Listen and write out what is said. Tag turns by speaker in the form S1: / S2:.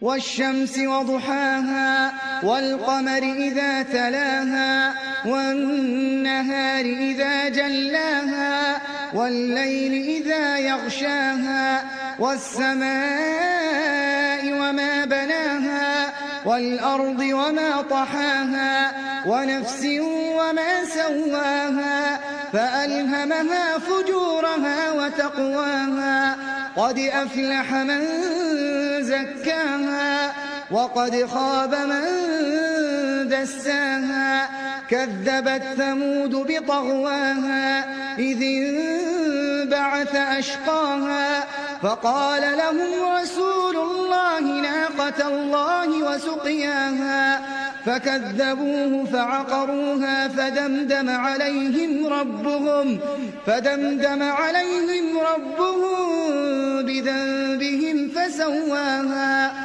S1: والشمس وضحاها والقمر إذا تلاها والنهار إذا جلاها والليل إذا يغشاها والسماء وما بناها والأرض وما طحاها ونفس وما سواها فألهمها فجورها وتقواها قد أفلح من زكاها وقد خاب من دساها كذبت ثمود بطغواها إذ انبعث أشقاها فقال لهم رسول الله ناقة الله وسقياها فكذبوه فعقروها فدمدم عليهم ربهم بذنبهم فسواها